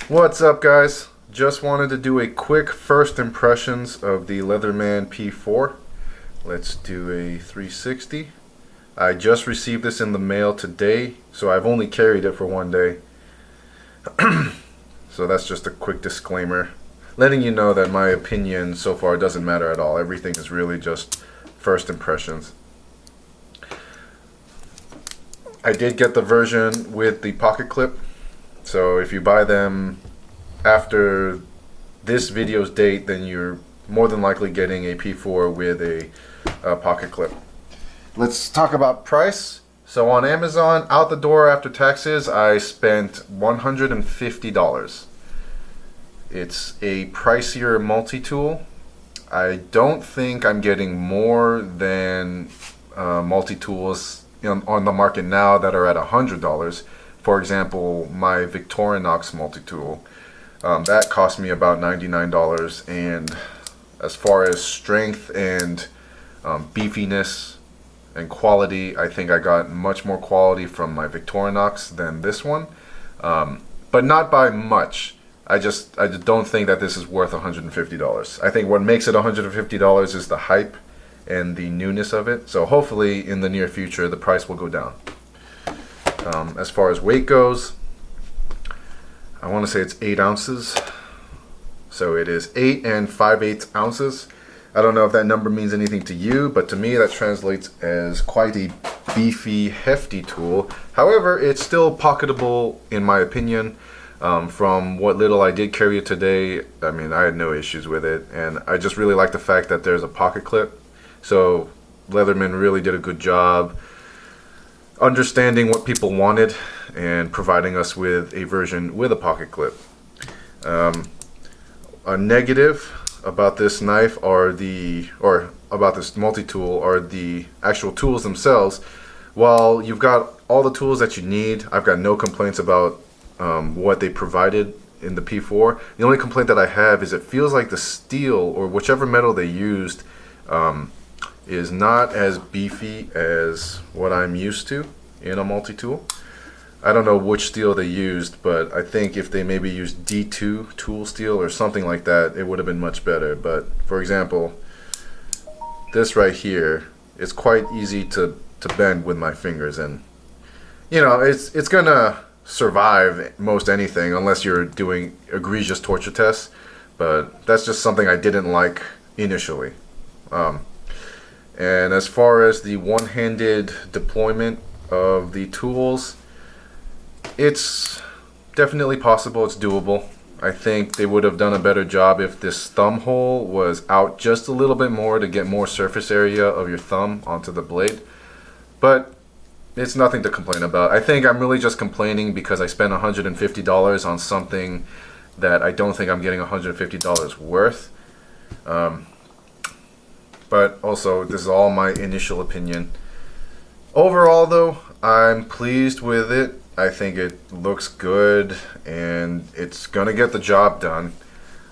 What's up, guys? Just wanted to do a quick first impressions of the Leatherman P4. Let's do a 360. I just received this in the mail today, so I've only carried it for one day. So that's just a quick disclaimer, letting you know that my opinion so far doesn't matter at all. Everything is really just first impressions. I did get the version with the pocket clip, so if you buy them after this video's date, then you're more than likely getting a P4 with a pocket clip. Let's talk about price. So on Amazon, out the door after taxes, I spent $150. It's a pricier multi-tool. I don't think I'm getting more than multi-tools on the market now that are at $100. For example, my Victorinox multi-tool, that cost me about $99, and as far as strength and beefiness and quality, I think I got much more quality from my Victorinox than this one, but not by much. I just don't think that this is worth $150. I think what makes it $150 is the hype and the newness of it. So hopefully in the near future the price will go down. As far as weight goes, I want to say it's 8 ounces. So it is 8 5/8 ounces. I don't know if that number means anything to you, but to me that translates as quite a beefy, hefty tool. However, it's still pocketable in my opinion. From what little I did carry it today, I mean, I had no issues with it, and I just really like the fact that there's a pocket clip. So Leatherman really did a good job understanding what people wanted and providing us with a version with a pocket clip. A negative about this knife or about this multi-tool are the actual tools themselves. While you've got all the tools that you need, I've got no complaints about what they provided in the P4. The only complaint that I have is it feels like the steel or whichever metal they used is not as beefy as what I'm used to in a multi-tool. I don't know which steel they used, but I think if they maybe used D2 tool steel or something like that, it would have been much better. But for example, this right here is quite easy to bend with my fingers, and you know, it's gonna survive most anything unless you're doing egregious torture tests, but that's just something I didn't like initially. And as far as the one-handed deployment of the tools, it's definitely possible, it's doable. I think they would have done a better job if this thumb hole was out just a little bit more to get more surface area of your thumb onto the blade, but it's nothing to complain about. I think I'm really just complaining because I spent $150 on something that I don't think I'm getting $150 worth. But also, this is all my initial opinion. Overall though, I'm pleased with it. I think it looks good and it's gonna get the job done.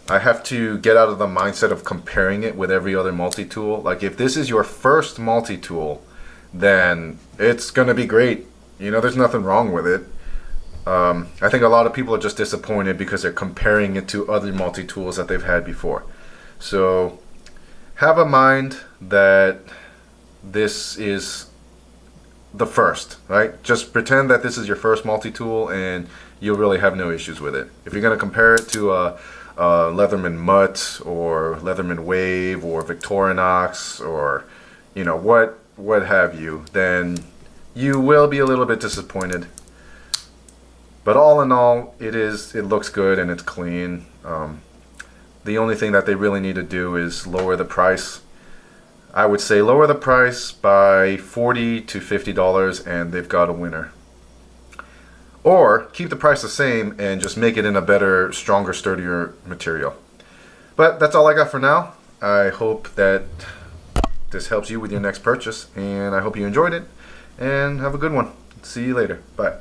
I have to get out of the mindset of comparing it with every other multi-tool. Like, if this is your first multi-tool, then it's gonna be great. You know, there's nothing wrong with it. I think a lot of people are just disappointed because they're comparing it to other multi-tools that they've had before. So have a mind that this is the first, right? Just pretend that this is your first multi-tool and you'll really have no issues with it. If you're gonna compare it to a Leatherman Mutt or Leatherman Wave or Victorinox or you know what have you, then you will be a little bit disappointed. But all in all, it looks good and it's clean. The only thing that they really need to do is lower the price. I would say lower the price by $40 to $50 and they've got a winner. Or keep the price the same and just make it in a better, stronger, sturdier material. But that's all I got for now. I hope that this helps you with your next purchase, and I hope you enjoyed it, and have a good one. See you later. Bye.